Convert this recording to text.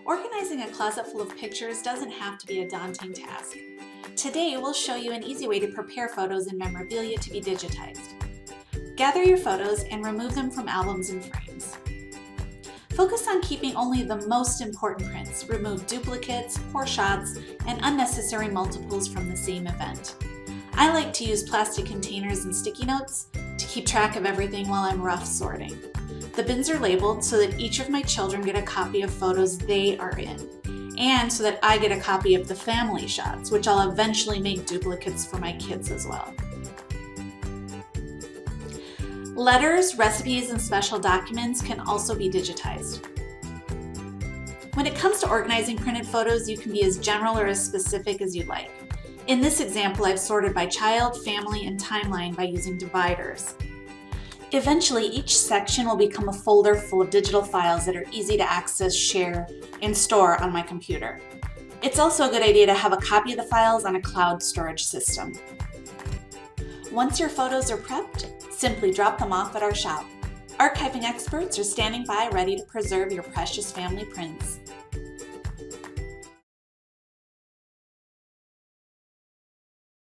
Organizing a closet full of pictures doesn't have to be a daunting task. Today, we'll show you an easy way to prepare photos and memorabilia to be digitized. Gather your photos and remove them from albums and frames. Focus on keeping only the most important prints. Remove duplicates, poor shots, and unnecessary multiples from the same event. I like to use plastic containers and sticky notes to keep track of everything while I'm rough sorting. The bins are labeled so that each of my children get a copy of photos they are in, and so that I get a copy of the family shots, which I'll eventually make duplicates for my kids as well. Letters, recipes, and special documents can also be digitized. When it comes to organizing printed photos, you can be as general or as specific as you'd like. In this example, I've sorted by child, family, and timeline by using dividers. Eventually, each section will become a folder full of digital files that are easy to access, share, and store on my computer. It's also a good idea to have a copy of the files on a cloud storage system. Once your photos are prepped, simply drop them off at our shop. Archiving experts are standing by ready to preserve your precious family prints.